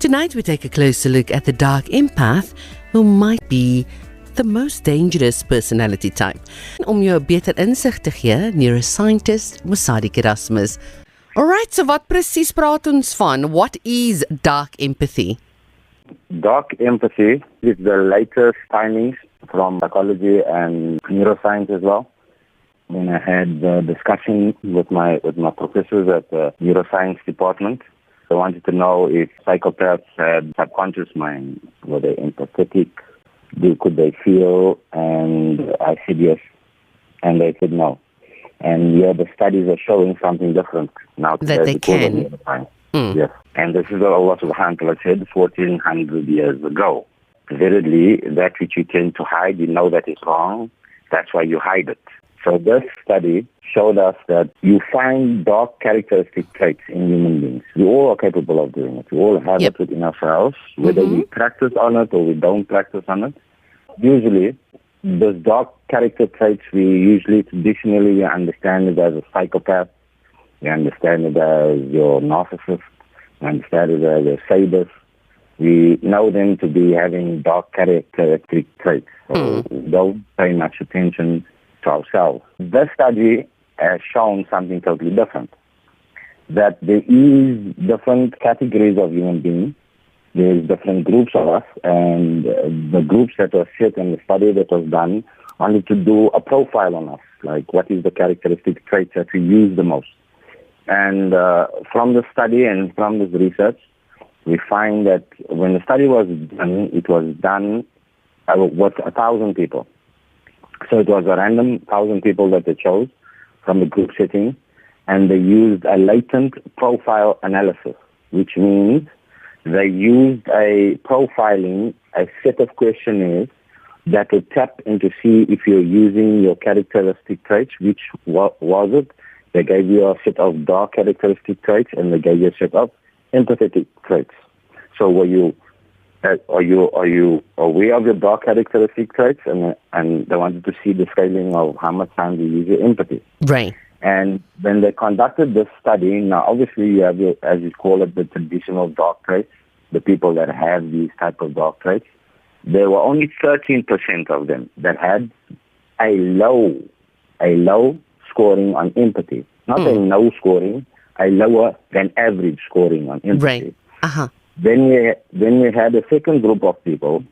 Tonight we take a closer look at the Dark Empath, who might be the most dangerous personality type. Om jou 'n beter insig te gee, neuroscientist Mosadik Erasmus. Alright, so wat presies praat ons van? What is dark empathy? Dark empathy is the latest findings from psychology and neuroscience as well. When I had a discussion with my professors at the neuroscience department, I wanted to know if psychopaths had subconscious mind, were they empathetic, could they feel, and I said yes, and they said no. And yeah, the studies are showing something different now. That they can. Yes, and this is Allah subhanahu wa ta'ala said 1400 years ago. Verily, that which you tend to hide, you know that is wrong, that's why you hide it. So this study showed us that you find dark characteristic traits in human beings. We all are capable of doing it. We all have it within ourselves, whether we practice on it or we don't practice on it. Usually, those dark character traits, traditionally we understand it as a psychopath, we understand it as your narcissist, we understand it as a sadist. We know them to be having dark characteristic traits. So we don't pay much attention to ourselves. This study has shown something totally different. That there is different categories of human beings. There's different groups of us, and the groups that were set in the study that was done wanted to do a profile on us, like what is the characteristic traits that we use the most. And from the study and from this research, we find that when the study was done, it was done with 1,000 people. So it was a random 1,000 people that they chose from the group setting, and they used a latent profile analysis, which means they used a set of questionnaires that would tap into see if you're using your characteristic traits, which was it. They gave you a set of dark characteristic traits, and they gave you a set of empathetic traits. So are you aware of your dark characteristic traits? And they wanted to see the scaling of how much time you use your empathy. Right. And when they conducted this study, now obviously you have your, as you call it, the traditional dark traits, the people that have these type of dark traits. There were only 13% of them that had a low scoring on empathy. Not a no scoring, a lower than average scoring on empathy. Right. Uh-huh. Then we had a second group of people.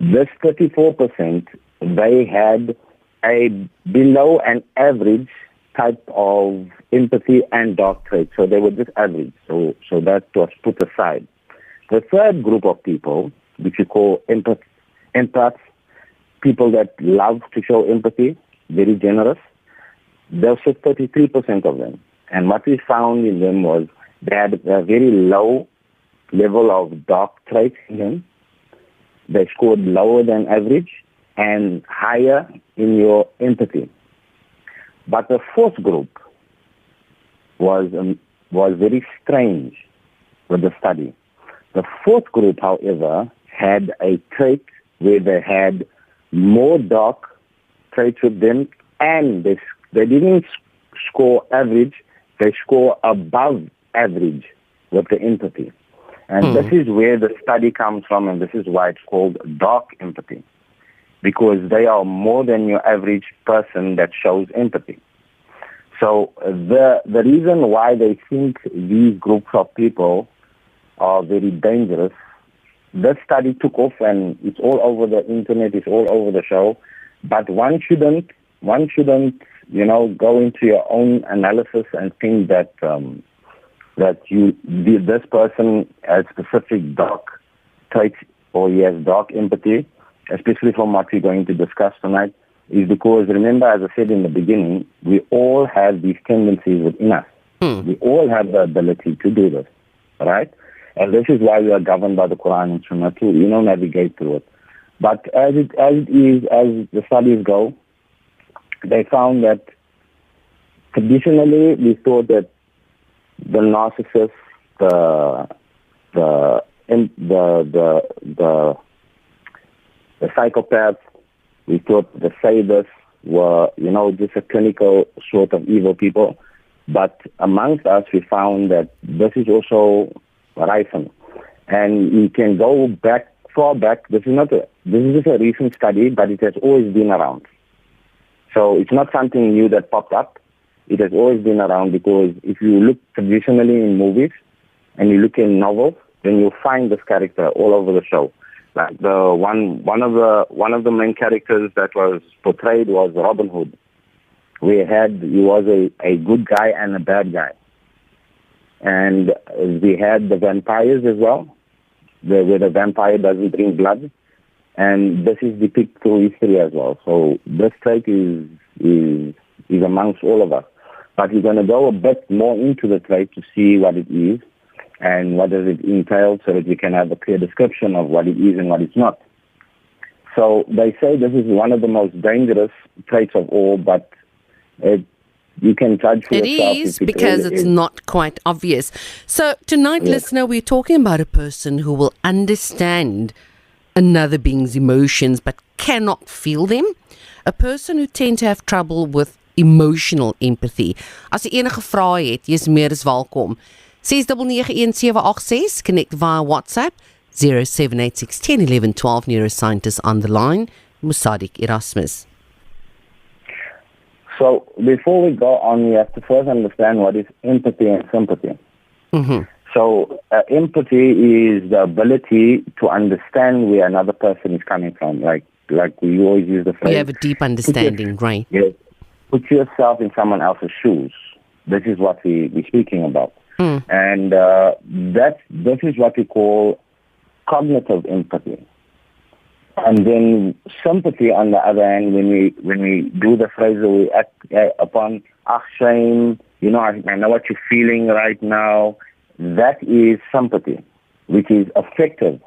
This 34%, they had a below an average type of empathy and dark traits. So they were just average. So that was put aside. The third group of people, which we call empaths, people that love to show empathy, very generous, there was 33% of them. And what we found in them was they had a very low level of dark traits in them. They scored lower than average and higher in your empathy. But the fourth group was very strange with the study. The fourth group, however, had a trait where they had more dark traits with them, and they didn't score average, they score above average with the empathy. And this is where the study comes from, and this is why it's called dark empathy, because they are more than your average person that shows empathy. So the reason why they think these groups of people are very dangerous, this study took off, and it's all over the internet, it's all over the show, but one shouldn't, go into your own analysis and think that this person has specific dark traits or he has dark empathy, especially from what we're going to discuss tonight, is because, remember, as I said in the beginning, we all have these tendencies within us. We all have the ability to do this, right? And this is why we are governed by the Quran and Sunnah too. We don't navigate through it. But as the studies go, they found that traditionally we thought that the narcissist, the psychopaths, we thought the sadists were, just a clinical sort of evil people. But amongst us, we found that this is also rife. And you can go back, far back. This is just a recent study, but it has always been around. So it's not something new that popped up. It has always been around, because if you look traditionally in movies and you look in novels, then you'll find this character all over the show. Like one of the main characters that was portrayed was Robin Hood. He was a good guy and a bad guy. And we had the vampires as well, where the vampire doesn't drink blood. And this is depicted through history as well. So this trait is amongst all of us. But we're going to go a bit more into the trait to see what it is and what does it entail, so that we can have a clear description of what it is and what it's not. So they say this is one of the most dangerous traits of all, but you can judge for yourself. It is, because it's not quite obvious. So tonight, listener, we're talking about a person who will understand another being's emotions but cannot feel them. A person who tends to have trouble with emotional empathy. As jy enige vrae het, jy is meer as welkom. 6991786, connect via WhatsApp 0786101112, neuroscientist on the line, Musadik Erasmus. So before we go on, we have to first understand what is empathy and sympathy. Mm-hmm. So empathy is the ability to understand where another person is coming from. Like we always use the phrase. You have a deep understanding, right? Yes. Put yourself in someone else's shoes. This is what we're speaking about. Mm. And this is what we call cognitive empathy. And then sympathy, on the other hand, when we do the phrase that we act upon, shame, I know what you're feeling right now, that is sympathy, which is affective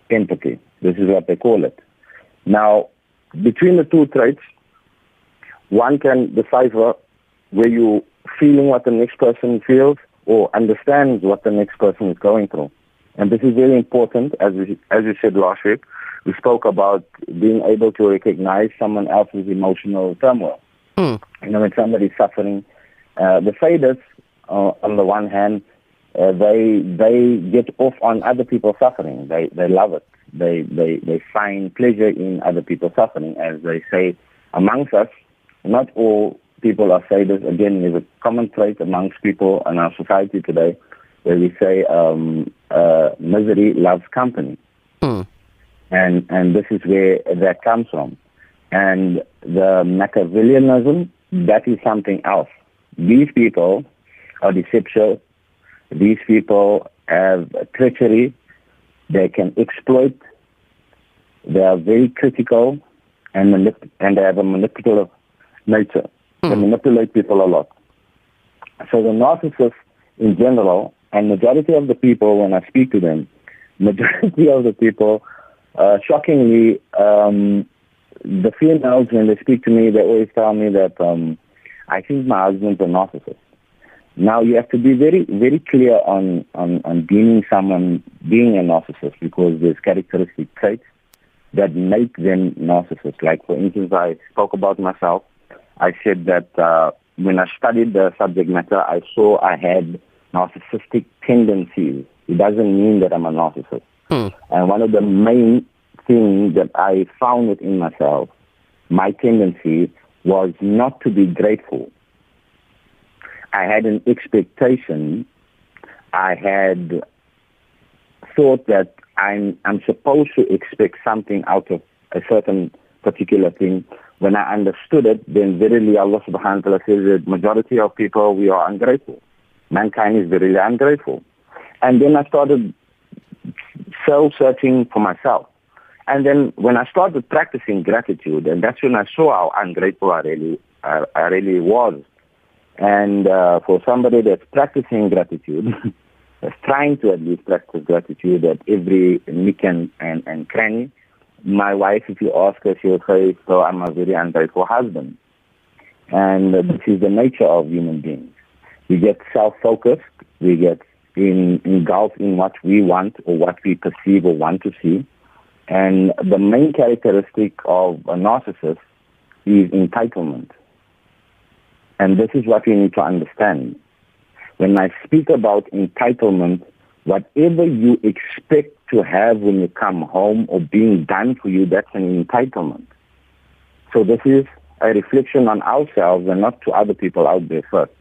empathy. This is what they call it. Now, between the two traits, one can decipher where you feeling what the next person feels or understands what the next person is going through. And this is very important. As we said last week, we spoke about being able to recognize someone else's emotional turmoil. Mm. When somebody's suffering, the sadist, on the one hand, they get off on other people's suffering. They love it. They find pleasure in other people's suffering. As they say, amongst us, not all people are sadists. Again, there's a common trait amongst people in our society today where we say misery loves company. Mm. And this is where that comes from. And the Machiavellianism, that is something else. These people are deceptive. These people have treachery. They can exploit. They are very critical and they have a manipulative nature. They manipulate people a lot. So the narcissists in general, and majority of the people, when I speak to them, majority of the people, shockingly, the females, when they speak to me, they always tell me that I think my husband's a narcissist. Now, you have to be very, very clear on deeming someone being a narcissist, because there's characteristic traits that make them narcissists. Like, for instance, I spoke about myself. I said that when I studied the subject matter, I saw I had narcissistic tendencies. It doesn't mean that I'm a narcissist. Mm. And one of the main things that I found within myself, my tendency was not to be grateful. I had an expectation. I had thought that I'm supposed to expect something out of a certain particular thing. When I understood it, then verily Allah subhanahu wa ta'ala says that majority of people, we are ungrateful. Mankind is very ungrateful. And then I started self-searching for myself. And then when I started practicing gratitude, and that's when I saw how ungrateful I really was. And for somebody that's practicing gratitude, that's trying to at least practice gratitude at every nick and cranny, my wife, if you ask her, she'll say, so I'm a very ungrateful husband. And this is the nature of human beings. We get self-focused. We get engulfed in what we want or what we perceive or want to see. And the main characteristic of a narcissist is entitlement. And this is what we need to understand. When I speak about entitlement, Whatever you expect to have when you come home or being done for you, that's an entitlement. So this is a reflection on ourselves and not to other people out there first.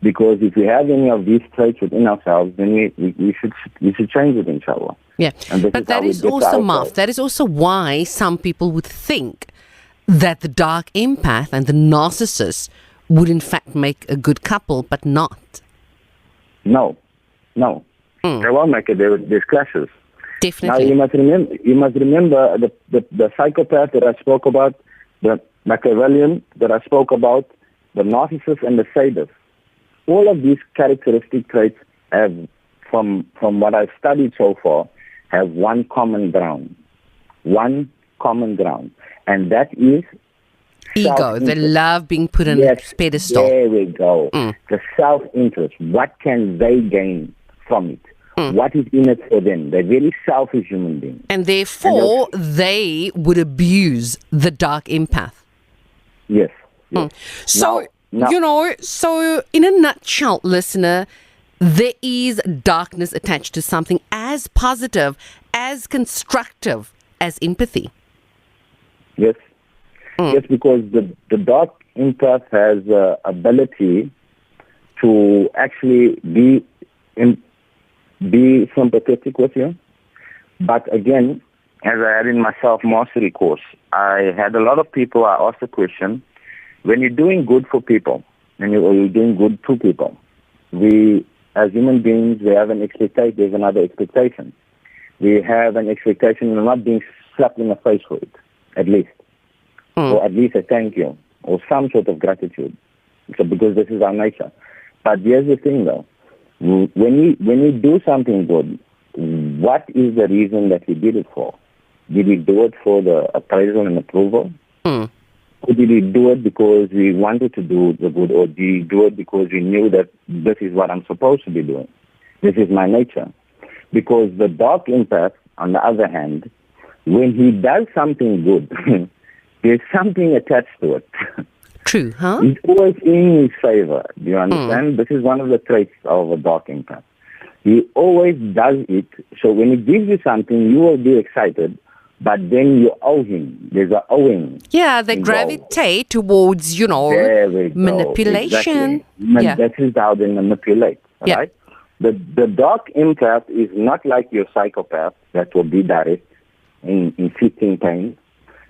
Because if we have any of these traits within ourselves, then we should change it, inshallah. Yeah, but that is also, Maf, that is also why some people would think that the dark empath and the narcissist would in fact make a good couple, but not. No. They won't make it. There's clashes. Definitely. Now you must remember the psychopath that I spoke about, the Machiavellian that I spoke about, the narcissist and the sadist. All of these characteristic traits have, from what I've studied so far, have one common ground. One common ground. And that is ego. They love being put on a pedestal. There we go. The self-interest. What can they gain from it? What is in it for them? They're very selfish human beings. And therefore, they would abuse the dark empath. Yes. So, so in a nutshell, listener, there is darkness attached to something as positive, as constructive as empathy. Yes. Yes, because the dark empath has the ability to actually be sympathetic with you. But again, as I had in my self-mastery course, I had a lot of people, I asked the question, when you're doing good for people, or you're doing good to people, we, as human beings, we have an expectation, there's another expectation. We have an expectation of not being slapped in the face for it, at least. Or at least a thank you, or some sort of gratitude. So because this is our nature. But here's the thing though, when you do something good, what is the reason that we did it for? Did we do it for the appraisal and approval? Or did we do it because we wanted to do the good? Or did we do it because we knew that this is what I'm supposed to be doing? This is my nature. Because the dark empath, on the other hand, when he does something good, there's something attached to it. True, huh? It's always in his favor. Do you understand? This is one of the traits of a dark empath. He always does it. So when he gives you something, you will be excited, but then you owe him. There's an owing. Yeah, they gravitate towards, manipulation. Exactly. That is how they manipulate, right? The dark empath is not like your psychopath that will be direct in inflicting pain.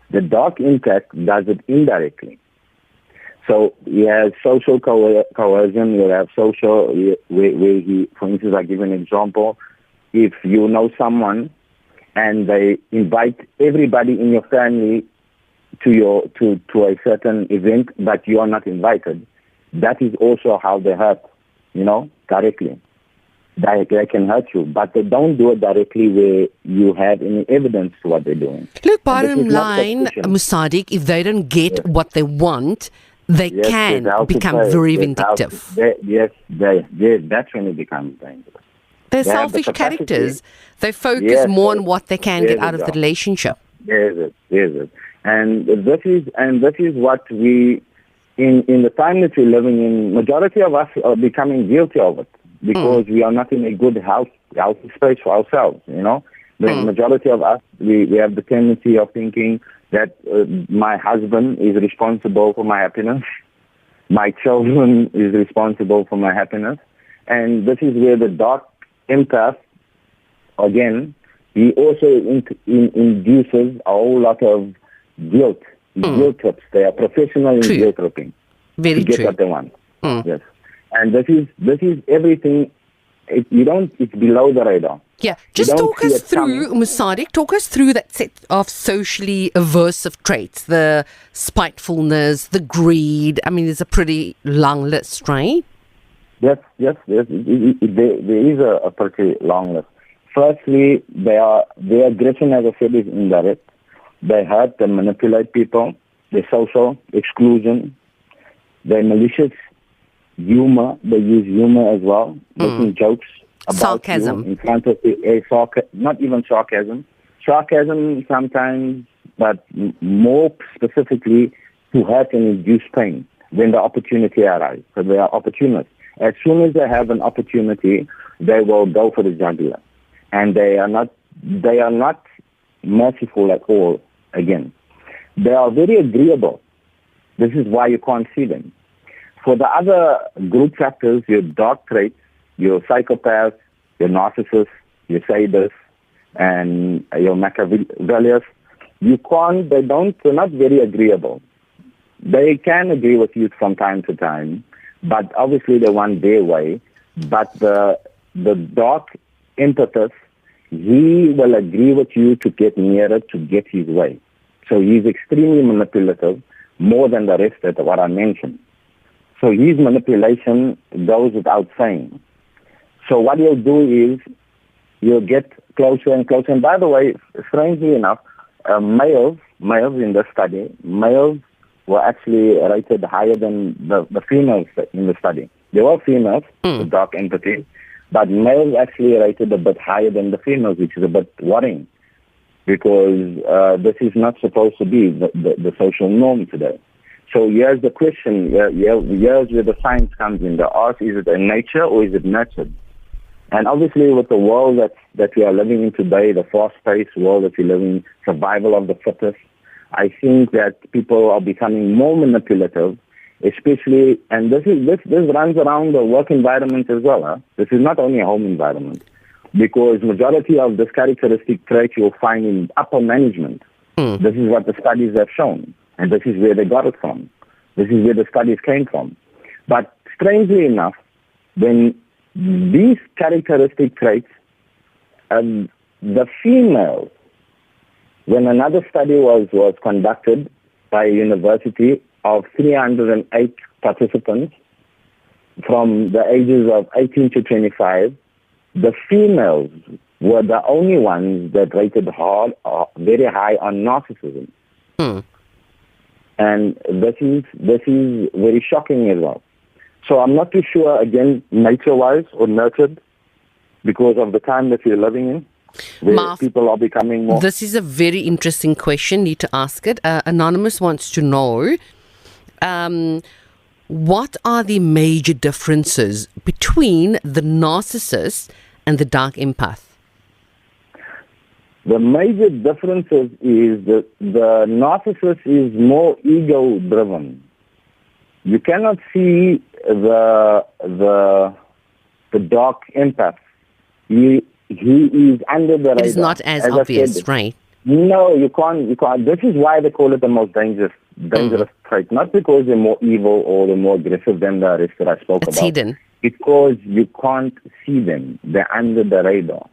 The dark empath does it indirectly. So he has social coercion, you have social, where he, for instance, I give an example. If you know someone and they invite everybody in your family to a certain event, but you are not invited, that is also how they hurt, directly. They can hurt you, but they don't do it directly where you have any evidence to what they're doing. Look, bottom line, Musaddiq, if they don't get what they want, they can become very vindictive. That's when it becomes dangerous. They're selfish characters. They focus more on what they can get out of the relationship. There's it. And this is what we, in the time that we're living in, majority of us are becoming guilty of it. Because we are not in a good healthy space for ourselves, The majority of us, we have the tendency of thinking that my husband is responsible for my happiness, my children is responsible for my happiness, and this is where the dark empath, again, he also induces a whole lot of guilt trips. They are professional in guilt tripping to get what they want. Yes. And this is everything. It's below the radar. Yeah, just talk us through, Musaddiq, talk us through that set of socially aversive traits, the spitefulness, the greed. I mean, there's a pretty long list, right? Yes. There is a pretty long list. Firstly, their aggression, as I said, is indirect. They hurt, they manipulate people, they're social, exclusion, they're malicious. Humor, they use humor as well, making jokes about sarcasm you in front of not even sarcasm sometimes, but more specifically to hurt and induce pain when the opportunity arises. So they are opportunists. As soon as they have an opportunity they will go for the jugular. And they are not merciful at all, again. They are very agreeable. This is why you can't see them. For the other group factors, your dark traits, your psychopaths, your narcissists, your sadists, and your Machiavellians, they're not very agreeable. They can agree with you from time to time, but obviously they want their way. But the dark empath, he will agree with you to get nearer, to get his way. So he's extremely manipulative, more than the rest of what I mentioned. So his manipulation goes without saying. So what he'll do is you'll get closer and closer. And by the way, strangely enough, males in the study, males were actually rated higher than the females in the study. There were females with dark empathy, but males actually rated a bit higher than the females, which is a bit worrying because this is not supposed to be the social norm today. So here's the question, here's where the science comes in. They ask, is it a nature or is it nurtured? And obviously with the world that we are living in today, the fast-paced world that we live in, survival of the fittest, I think that people are becoming more manipulative, especially, and this runs around the work environment as well. Huh? This is not only a home environment, because majority of this characteristic trait you'll find in upper management. This is what the studies have shown, and this is where they got it from. This is where the studies came from. But strangely enough, when these characteristic traits, the females, when another study was conducted by a university of 308 participants from the ages of 18 to 25, the females were the only ones that rated very high on narcissism. And this is very shocking as well. So I'm not too sure, again, nature-wise or nurtured, because of the time that we're living in, where Marv, people are becoming more... This is a very interesting question. Need to ask it. Anonymous wants to know, what are the major differences between the narcissist and the dark empath? The major differences is that the narcissist is more ego-driven. You cannot see the dark empath. He is under the radar. It's not as obvious, right? No, you can't. This is why they call it the most dangerous trait. Not because they're more evil or they're more aggressive than the rest that I spoke about. It's hidden. Because you can't see them. They're under the radar.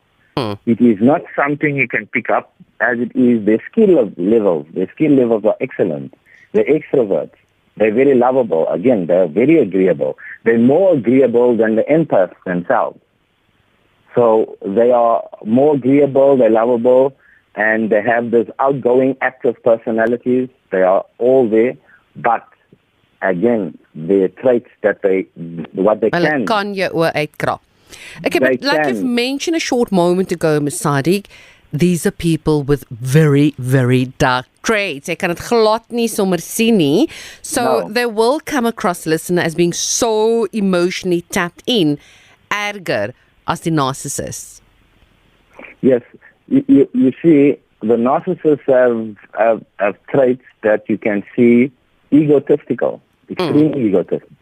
It is not something you can pick up as it is. Their skill levels are excellent. They're extroverts. They're very lovable. Again, they're very agreeable. They're more agreeable than the empaths themselves. So they are more agreeable, they're lovable, and they have this outgoing, active personalities. They are all there. But again, the traits that they can. Kan jy oor uitkrap. Okay, but like you've mentioned a short moment ago, Ms. Sadiq, these are people with very, very dark traits. Jy kan het glad nie sommer sien nie. So they will come across, listener, as being so emotionally tapped in, erger as the narcissists. Yes, you see, the narcissists have traits that you can see egotistical, extremely egotistical.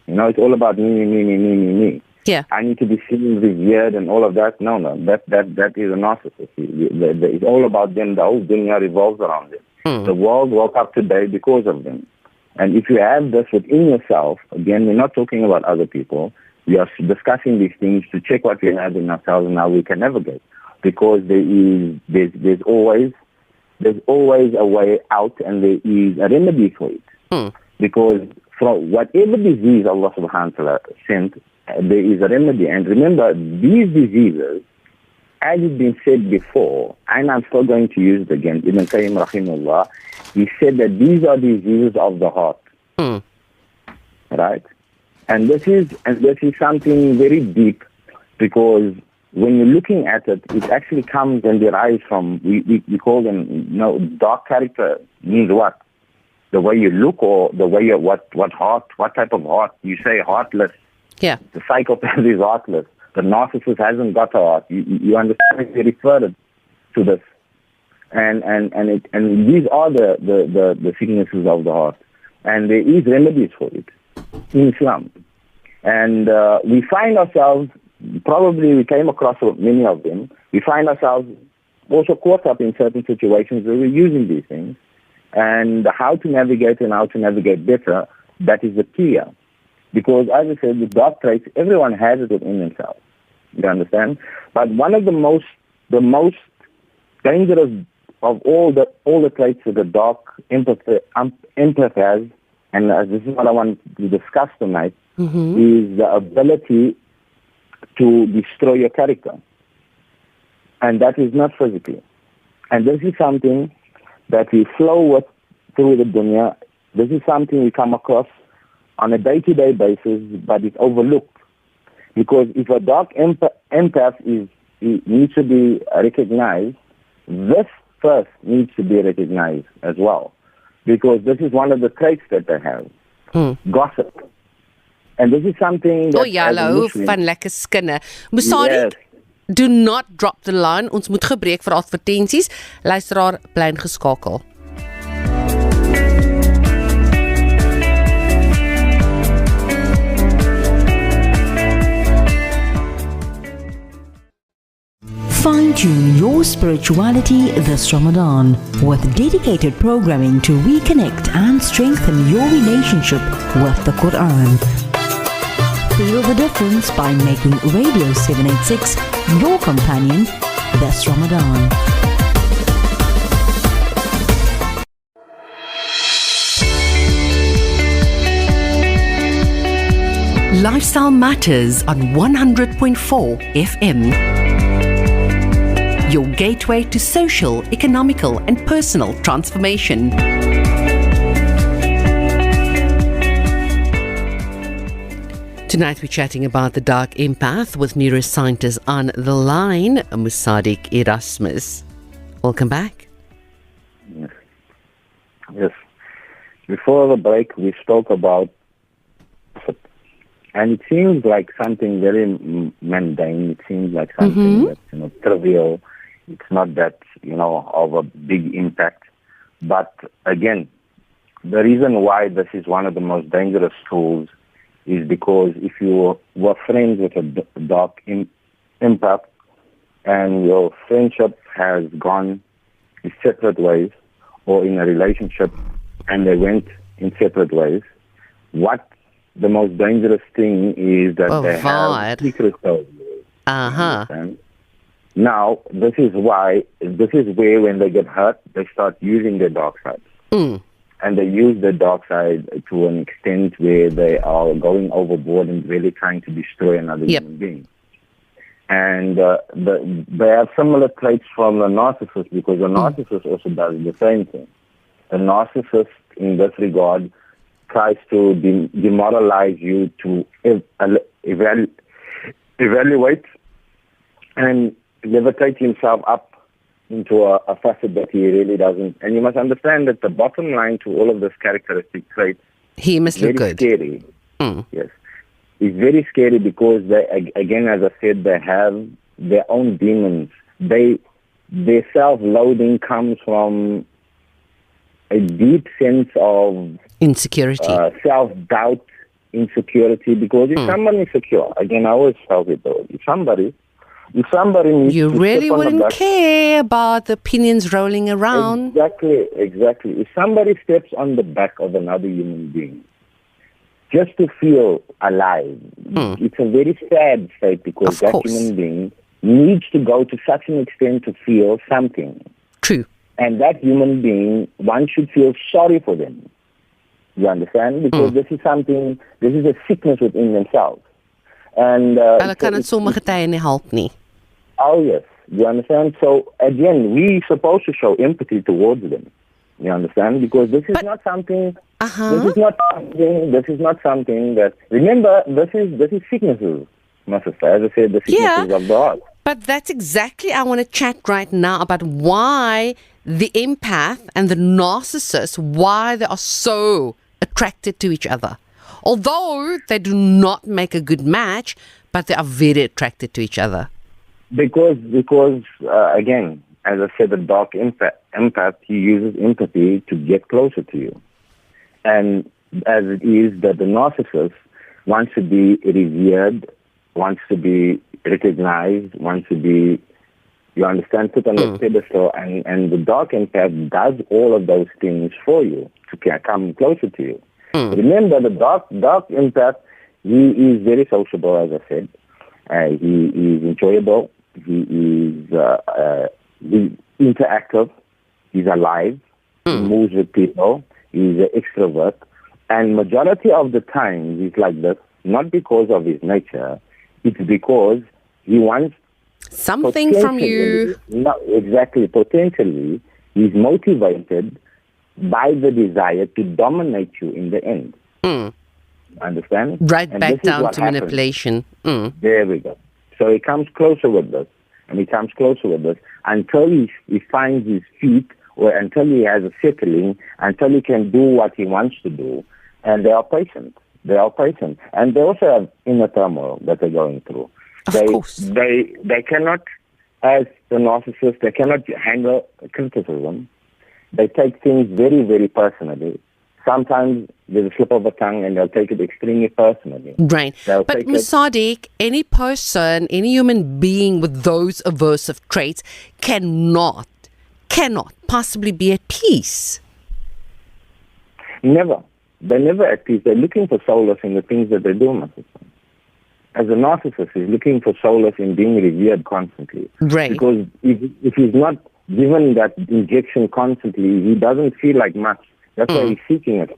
You know, it's all about me. Yeah. I need to be seen, revered, and all of that. No, that is a narcissist. It's all about them. The whole dunya revolves around them. The world woke up today because of them. And if you have this within yourself, again, we're not talking about other people. We are discussing these things to check what we have in ourselves and how we can navigate. Because there's always a way out, and there is a remedy for it. Because from whatever disease Allah subhanahu wa ta'ala sent, there is a remedy. And remember, these diseases, as it's been said before, and I'm still going to use it again, Ibn Qayyim rahimahullah, he said that these are diseases of the heart. Right? And this is something very deep, because when you're looking at it, it actually comes and derives from, we call them, dark character means what? The way you look, or the way what type of heart? You say heartless. Yeah. The psychopath is heartless. The narcissist hasn't got a heart. You understand? They refer to this, and these are the sicknesses of the heart, and there is remedies for it in Islam. And we find ourselves, probably we came across many of them. We find ourselves also caught up in certain situations where we're using these things, and how to navigate and how to navigate better. That is the key. Because as I said, the dark traits, everyone has it within themselves. You understand? But one of the most dangerous of all the traits that the dark empath has, and this is what I want to discuss tonight, is the ability to destroy your character. And that is not physically. And this is something that we flow with through the dunya. This is something we come across on a day-to-day basis, but it's overlooked. Because if a dark empath needs to be recognized, this first needs to be recognized as well. Because this is one of the traits that they have. Gossip. And this is something that hallo, van lekker skinne. Musadi, Yes. do not drop the line. Ons moet gebreek vir advertensies. Luisteraar, bly ingeskakel. Fine-tune your spirituality this Ramadan with dedicated programming to reconnect and strengthen your relationship with the Quran. Feel the difference by making Radio 786 your companion this Ramadan. Lifestyle Matters on 100.4 FM. Your gateway to social, economical, and personal transformation. Tonight we're chatting about the Dark Empath with neuroscientist on the line, Musadi Erasmus. Welcome back. Yes. Before the break, we spoke about, and it seems like something very mundane. It seems like something that's trivial. It's not that of a big impact. But again, the reason why this is one of the most dangerous tools is because if you were friends with a dark empath and your friendship has gone in separate ways, or in a relationship and they went in separate ways, what the most dangerous thing is that they have secrets of you. Now, this is where when they get hurt, they start using their dark side. And they use the dark side to an extent where they are going overboard and really trying to destroy another human being. And they have similar traits from the narcissist, because the narcissist also does the same thing. The narcissist, in this regard, tries to demoralize you to evaluate and levitate himself up into a facet that he really doesn't. And you must understand that the bottom line to all of this characteristic traits, he must look good. Scary. Yes. It's very scary because they, again, as I said, they have their own demons. Their self-loathing comes from a deep sense of insecurity, self-doubt, insecurity. Because if someone is secure, again, I always tell people, if somebody needs you to really step on wouldn't the back, care about the opinions rolling around. Exactly. If somebody steps on the back of another human being just to feel alive, it's a very sad state, because that human being needs to go to such an extent to feel something. True. And that human being, one should feel sorry for them. You understand? Because this is a sickness within themselves. And hulle kan dit sommige tye nie help nie. Oh yes, you understand? So again, we're supposed to show empathy towards them. You understand? Because this is not something. This is not something that. Remember, this is sicknesses, my sister. As I said, the sicknesses of the heart. But that's exactly I want to chat right now about why the empath and the narcissist, why they are so attracted to each other. Although they do not make a good match, But they are very attracted to each other. Because again, as I said, the dark empath, he uses empathy to get closer to you. And as it is that the narcissist wants to be revered, wants to be recognized, wants to be, you understand, put on a pedestal, and the dark empath does all of those things for you to come closer to you. Remember, the dark empath, he is very sociable, as I said. He is enjoyable. He is he's interactive. He's alive. He moves with people. He's an extrovert. And majority of the time, he's like this, not because of his nature. It's because he wants something from you. No, exactly. Potentially, he's motivated by the desire to dominate you in the end. Understand? Right, and back down to happens. manipulation. There we go. So he comes closer with this, and he comes closer with this until he finds his feet, or until he has a settling, until he can do what he wants to do. And they are patient. They are patient. And they also have inner turmoil that they're going through. Of course. They cannot, as the narcissist, they cannot handle criticism. They take things very, very personally. Sometimes there's a slip of a tongue and they'll take it extremely personally. Right. But Musadik, any person, any human being with those aversive traits cannot possibly be at peace. Never. They're never at peace. They're looking for solace in the things that they do, my sister. As a narcissist, he's looking for solace in being revered constantly. Right. Because if he's not given that injection constantly, he doesn't feel like much. That's why he's seeking it.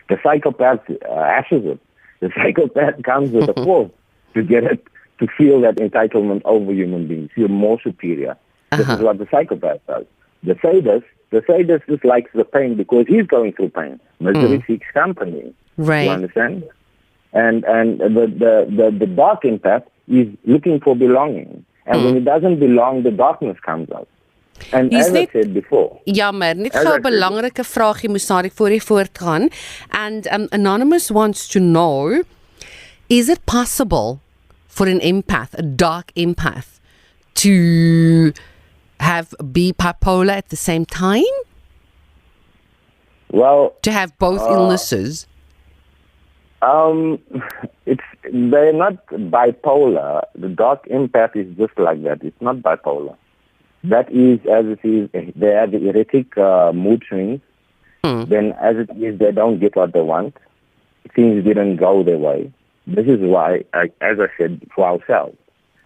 The psychopath ashes it. The psychopath comes with a force to get it, to feel that entitlement over human beings, feel more superior. This is what the psychopath does. The sadist just likes the pain because he's going through pain. Misery seeks company. Right. You understand? And the dark empath is looking for belonging. And when it doesn't belong, the darkness comes out. And as I said before... Jammer, net gou 'n belangrike vraagie Musadik voor jy voortgaan. And Anonymous wants to know, is it possible for an empath, a dark empath, to be bipolar at the same time? Well... To have both illnesses? They're not bipolar. The dark empath is just like that. It's not bipolar. That is, as it is, they have the erratic mood swings. Then, as it is, they don't get what they want. Things didn't go their way. This is why, as I said, for ourselves,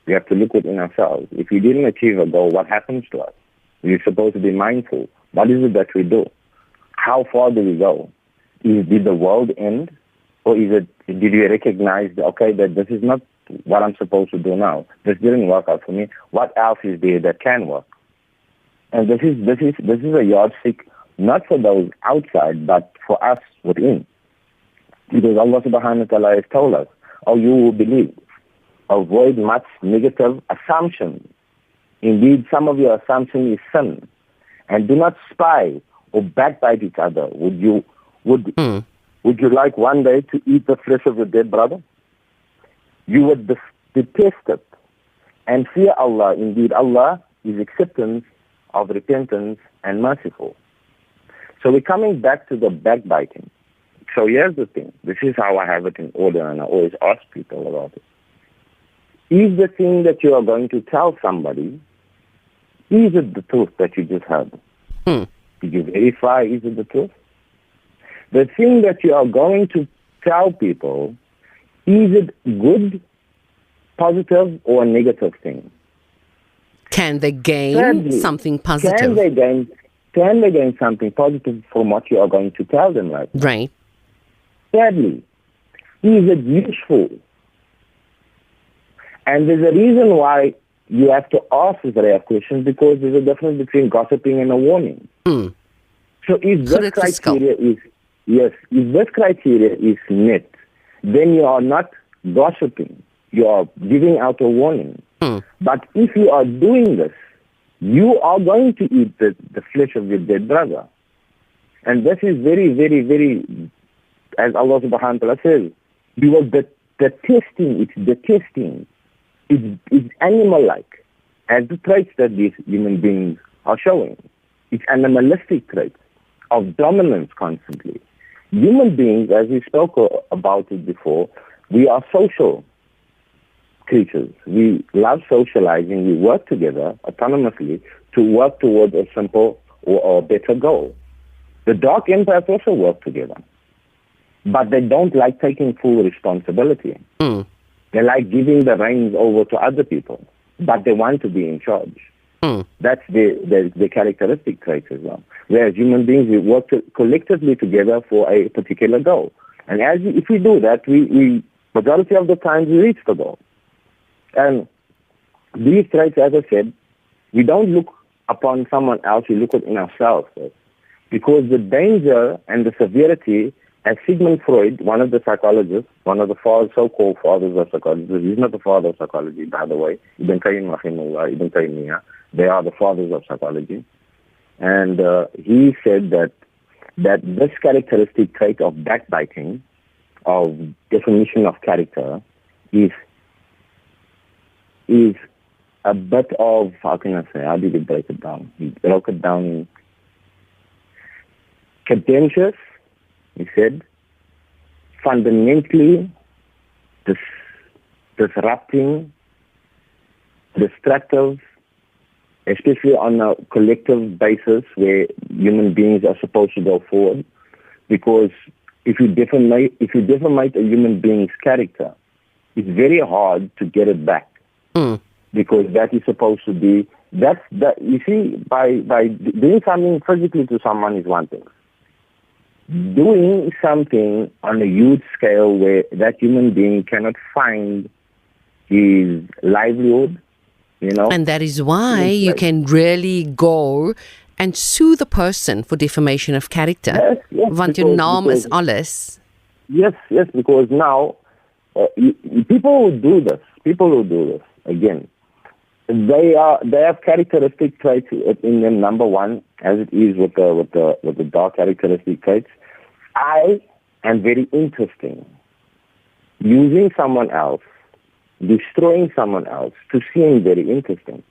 we have to look within ourselves. If we didn't achieve a goal, what happens to us? We're supposed to be mindful. What is it that we do? How far do we go? Did the world end? Or did we recognize that this is not what I'm supposed to do now? This didn't work out for me. What else is there that can work? And this is a yardstick not for those outside, but for us within. Because Allah subhanahu wa ta'ala has told us, you will believe, avoid much negative assumptions. Indeed, some of your assumption is sin. And do not spy or backbite each other. Would you like one day to eat the flesh of your dead brother? You would detest it. And fear Allah. Indeed, Allah is acceptance of repentance and merciful. So we're coming back to the backbiting. So here's the thing. This is how I have it in order, and I always ask people about it. Is the thing that you are going to tell somebody, is it the truth that you just heard? Did you verify, is it the truth? The thing that you are going to tell people, is it good, positive, or a negative thing? Can they gain something positive? Can they gain something positive from what you are going to tell them right now? Right. Thirdly, is it useful? And there's a reason why you have to ask this rare question, because there's a difference between gossiping and a warning. So if this criteria is met, then you are not gossiping. You are giving out a warning. But if you are doing this, you are going to eat the flesh of your dead brother. And this is very, very, very, as Allah subhanahu wa ta'ala says, you will the testing. It's animal-like, as the traits that these human beings are showing. It's animalistic traits of dominance constantly. Human beings, as we spoke about it before, we are social creatures. We love socializing. We work together autonomously to work towards a simple or better goal. The Dark Empaths also work together, but they don't like taking full responsibility. They like giving the reins over to other people, but they want to be in charge. That's the characteristic trait as well. Whereas human beings, we work collectively together for a particular goal. And if we do that, we majority of the times we reach the goal. And these traits, as I said, we don't look upon someone else, we look in ourselves first. Because the danger and the severity, as Sigmund Freud, one of the psychologists, one of the so-called fathers of psychology, he's not the father of psychology, by the way, Ibn Taymiyyah, they are the fathers of psychology. And he said that this characteristic trait of backbiting, of definition of character, is a bit of, how did he break it down? He broke it down in contentious, he said, fundamentally disrupting, destructive, especially on a collective basis where human beings are supposed to go forward. Because if you defamate a human being's character, it's very hard to get it back. Because that is supposed to be, you see, by doing something physically to someone is one thing. Doing something on a huge scale where that human being cannot find his livelihood, And that is why you can really go and sue the person for defamation of character. Yes, Want your naam is alles. Yes, because now people who do this, again, they have characteristic traits in them. Number one, as it is with the dark characteristic traits, I am very interesting. Using someone else, destroying someone else, to seem very interesting.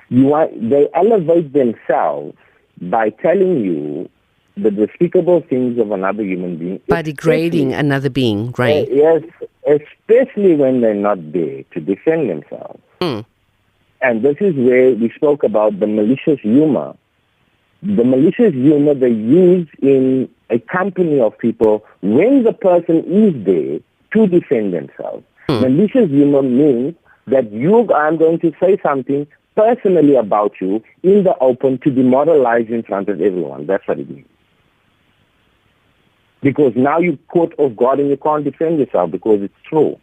They elevate themselves by telling you the despicable things of another human being. By degrading another being, right? Yes, especially when they're not there to defend themselves. And this is where we spoke about the malicious humor. The malicious humor they use in a company of people when the person is there to defend themselves. Malicious humor means that I'm going to say something personally about you in the open to demoralize you in front of everyone. That's what it means. Because now you're caught off guard and you can't defend yourself because it's true.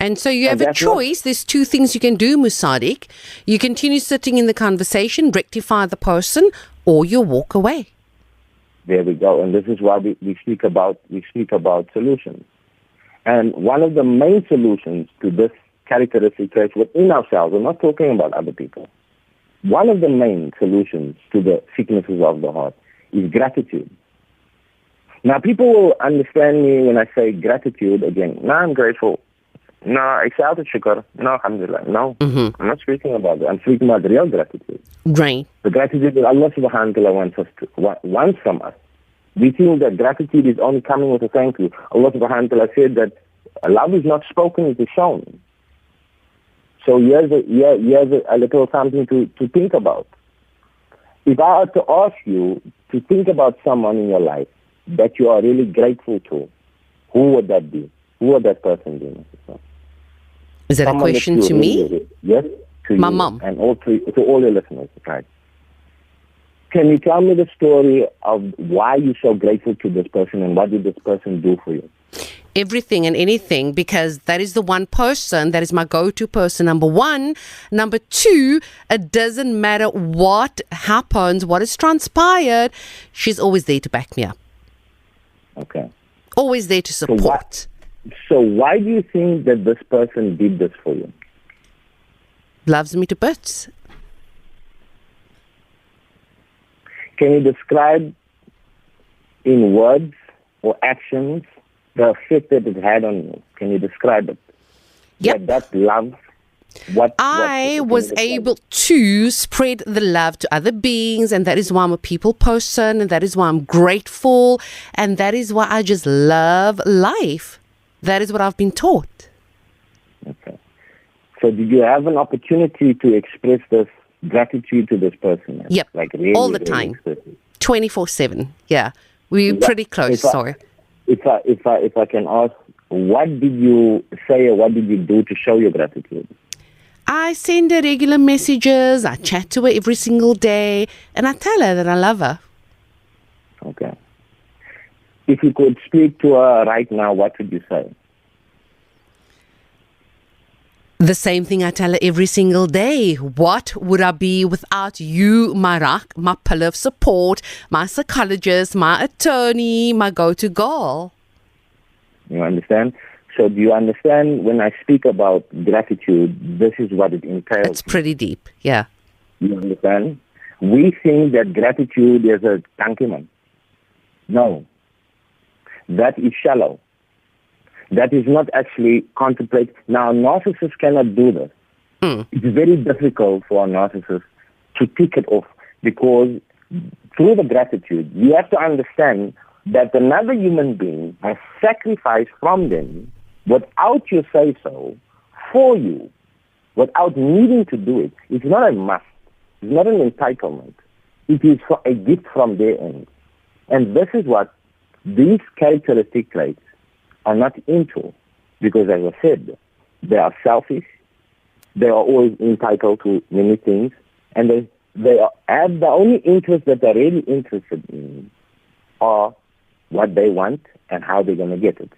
And so you have a choice. There's two things you can do, Musadik. You continue sitting in the conversation, rectify the person, or you walk away. There we go. And this is why we speak about solutions. And one of the main solutions to this characteristic trait within ourselves, we're not talking about other people. One of the main solutions to the sicknesses of the heart is gratitude. Now, people will understand me when I say gratitude again. No, I'm grateful. No, I say shukr. No, alhamdulillah. No, I'm not speaking about that. I'm speaking about real gratitude. Right. The gratitude that Allah subhanahu wa ta'ala wants from us. We think that gratitude is only coming with a thank you. Allah subhanahu wa ta'ala said that love is not spoken, it is shown. So here's a little something to think about. If I were to ask you to think about someone in your life that you are really grateful to, who would that be? Who would that person be? Is that a question to me? Yes, to my you. mom. And to all your listeners, right? Can you tell me the story of why you're so grateful to this person and what did this person do for you? Everything and anything, because that is the one person that is my go-to person, number one. Number two, it doesn't matter what happens, what has transpired, she's always there to back me up. Okay. Always there to support. So why do you think that this person did this for you? Loves me to bits. Can you describe in words or actions the effect that it had on you. Can you describe it? Yep. That love. I was able to spread the love to other beings, and that is why I'm a people person, and that is why I'm grateful, and that is why I just love life. That is what I've been taught. Okay. So did you have an opportunity to express this gratitude to this person? Yep. Like really, all the really time. 24/7. Yeah. We're pretty close, sorry. If I can ask, what did you say or what did you do to show your gratitude? I send her regular messages, I chat to her every single day, and I tell her that I love her. Okay. If you could speak to her right now, what would you say? The same thing I tell her every single day. What would I be without you, my rock, my pillar of support, my psychologist, my attorney, my go-to girl? You understand? So do you understand when I speak about gratitude, this is what it entails? It's pretty deep, yeah. You understand? We think that gratitude is a tankiman. No. That is shallow. That is not actually contemplate. Now, narcissists cannot do this. It's very difficult for a narcissist to tick it off because through the gratitude, you have to understand that another human being has sacrificed from them without you say so for you, without needing to do it. It's not a must. It's not an entitlement. It is a gift from their end. And this is what these characteristic traits are not into, because as I said, they are selfish, they are always entitled to many things, and they have the only interest that they're really interested in are what they want and how they're going to get it.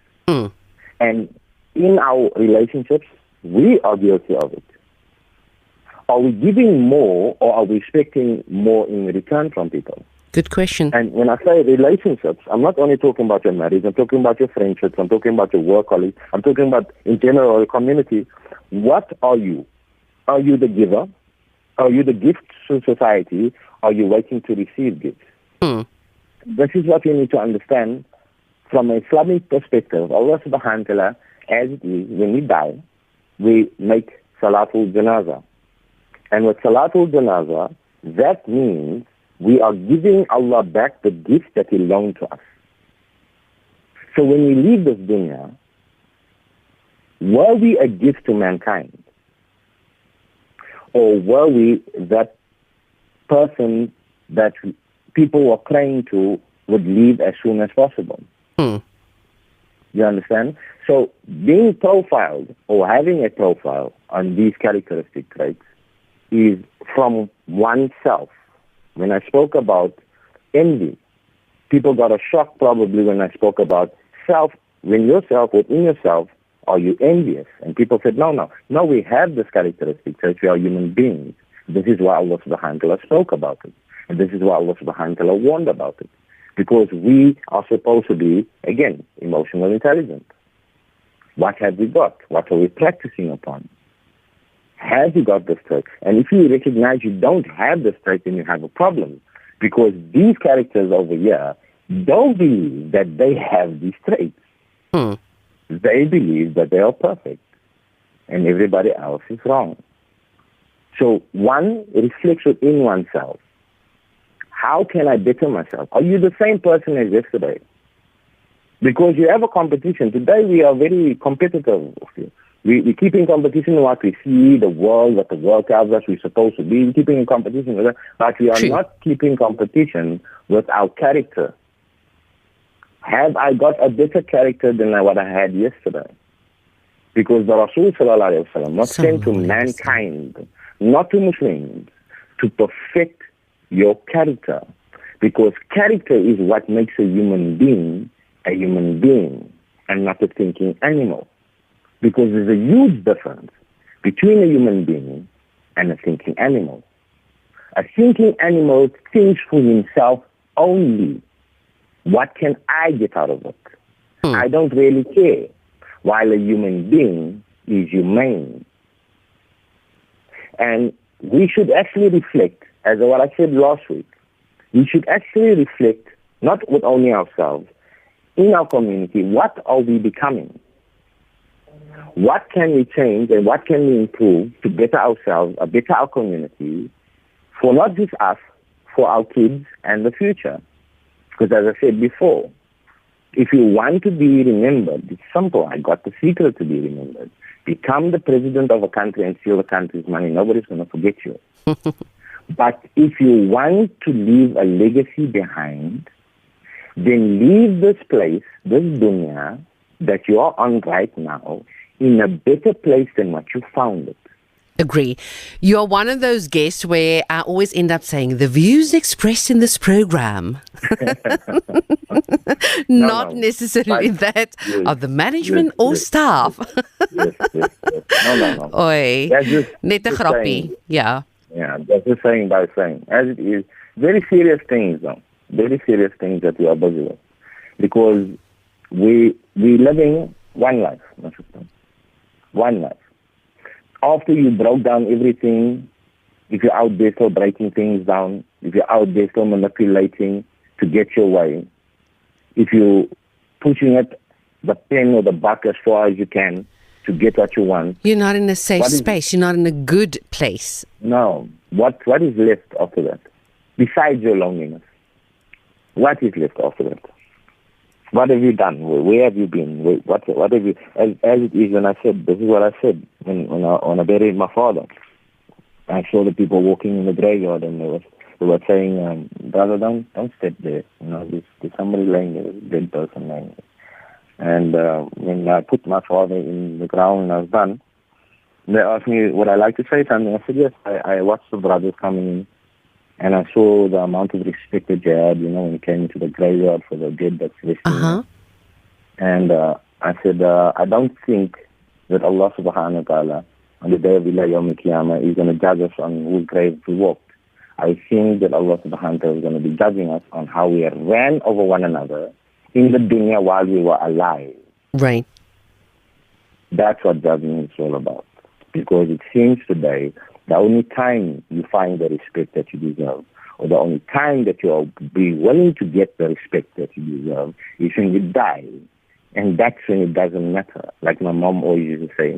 And in our relationships, we are guilty of it. Are we giving more or are we expecting more in return from people? Good question. And when I say relationships, I'm not only talking about your marriage, I'm talking about your friendships, I'm talking about your work colleagues, I'm talking about, in general, your community. What are you? Are you the giver? Are you the gift to society? Are you waiting to receive gifts? This is what you need to understand from an Islamic perspective. Allah subhanahu wa ta'ala, as it is, when we die, we make Salatul Janazah. And with Salatul Janazah, that means we are giving Allah back the gift that He loaned to us. So when we leave this dunya, were we a gift to mankind? Or were we that person that people were praying to would leave as soon as possible? You understand? So being profiled or having a profile on these characteristic traits is from oneself. When I spoke about envy, people got a shock probably when I spoke about self. When yourself, within yourself, are you envious? And people said, no, we have this characteristic that we are human beings. This is why Allah subhanahu wa ta'ala spoke about it. And this is why Allah subhanahu wa ta'ala warned about it. Because we are supposed to be, again, emotional intelligent. What have we got? What are we practicing upon? Have you got this trait? And if you recognize you don't have this trait, then you have a problem. Because these characters over here don't believe that they have these traits. They believe that they are perfect. And everybody else is wrong. So one reflects within oneself. How can I better myself? Are you the same person as yesterday? Because you have a competition. Today we are very competitive. We keep in competition with what we see, the world, what the world tells us we're supposed to be. We're keeping in competition with that, but we are not keeping competition with our character. Have I got a better character than what I had yesterday? Because the Rasul sallallahu alaihi wasallam was sent to mankind, not to Muslims, to perfect your character. Because character is what makes a human being and not a thinking animal. Because there's a huge difference between a human being and a thinking animal. A thinking animal thinks for himself only. What can I get out of it? I don't really care. While a human being is humane. And we should actually reflect, as what I said last week, we should actually reflect not with only ourselves, in our community, what are we becoming? What can we change and what can we improve to better ourselves, better our community, for not just us, for our kids and the future? Because as I said before, if you want to be remembered, it's simple. I got the secret to be remembered. Become the president of a country and steal the country's money. Nobody's going to forget you. But if you want to leave a legacy behind, then leave this place, this dunya that you are on right now, in a better place than what you found it. Agree. You're one of those guests where I always end up saying the views expressed in this program, not necessarily that of the management or staff. Yes. No. Oi, That's just net 'n grappie. Yeah. Yeah, that's just saying by saying. As it is, very serious things though. Very serious things that we are busy with. Because we living one life, my sister. One life. After you broke down everything, if you're out there still breaking things down, if you're out there still manipulating to get your way, if you're pushing it, the pen or the buck as far as you can to get what you want. You're not in a safe space. You're not in a good place. No. What is left after that? Besides your loneliness. What is left after that? What have you done? Where have you been? What have you... As it is, when I said, this is what I said when I buried my father. I saw the people walking in the graveyard and they were saying, brother, don't step there. You know, there's somebody laying there, a dead person laying there. And when I put my father in the ground and I was done, they asked me, would I like to say something? I said, yes. I watched the brothers coming in. And I saw the amount of respect that you had, when you came into the graveyard for the dead that's resting. And I said, I don't think that Allah subhanahu wa ta'ala on the day of Yawm al-Qiyamah is going to judge us on whose grave we walked. I think that Allah subhanahu wa ta'ala is going to be judging us on how we ran over one another in the dunya while we were alive. Right. That's what judging is all about. Because it seems today, the only time you find the respect that you deserve, or the only time that you'll be willing to get the respect that you deserve, is when you die. And that's when it doesn't matter. Like my mom always used to say,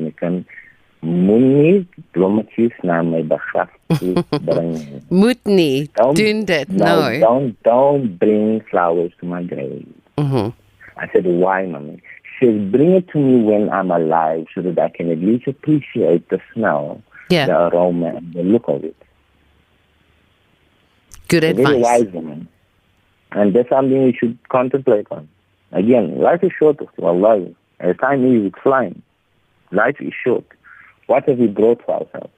Moenie blommetjies na my begraf toe bring. Moet nie doen dit. No. Don't bring flowers to my grave. I said, why, mommy? She says, bring it to me when I'm alive so that I can at least appreciate the smell. Yeah. The aroma and the look of it. Good advice. Very wise woman. And that's something we should contemplate on. Again, life is short, Allah. As time is, it's flying. Life is short. What have we brought for ourselves?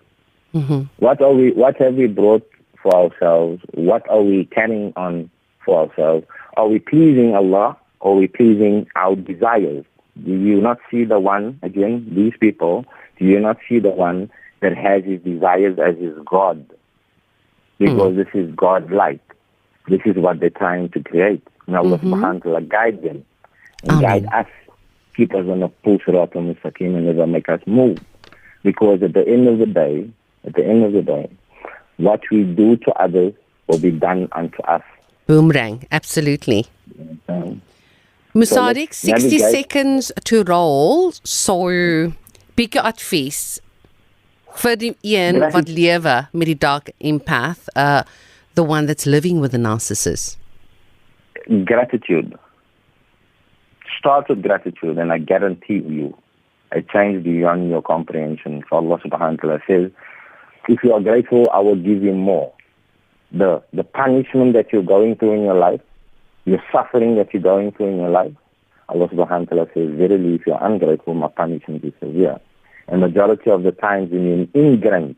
What have we brought for ourselves? What are we carrying on for ourselves? Are we pleasing Allah? Or are we pleasing our desires? Do you not see the one, again, these people, do you not see the one that has his desires as his God? Because this is God-like. This is what they're trying to create. And Allah subhanahu wa ta'ala guide them and guide us. Keep us on a full sirat al-mustaqim and never make us move. Because at the end of the day, what we do to others will be done unto us. Boomerang, absolutely. Musadik, 60 seconds to roll. So, bietjie advies vir die een wat lewe met die dark empath, the one that's living with a narcissist. Gratitude. Start with gratitude, and I guarantee you, it changes beyond your comprehension. For Allah subhanahu wa ta'ala says, if you are grateful, I will give you more. The punishment that you're going through in your life, your suffering that you're going through in your life, Allah subhanahu wa ta'ala says, verily, if you're ungrateful, my punishment is severe. And majority of the times when you're immigrant,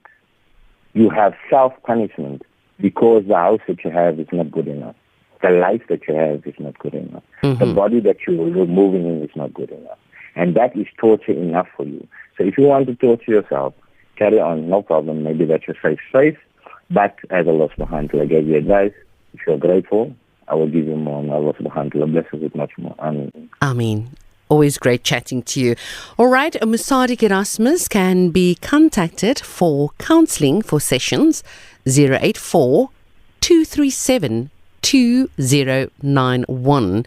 you have self-punishment because the house that you have is not good enough. The life that you have is not good enough. The body that you're moving in is not good enough. And that is torture enough for you. So if you want to torture yourself, carry on, no problem. Maybe that's your safe space. But as Allah subhanahu wa ta'ala gave you advice, if you're grateful, I will give you more. And Allah subhanahu wa ta'ala bless us with much more. Ameen. Ameen. Always great chatting to you. All right, Musadik Erasmus can be contacted for counselling for sessions 084 237 2091.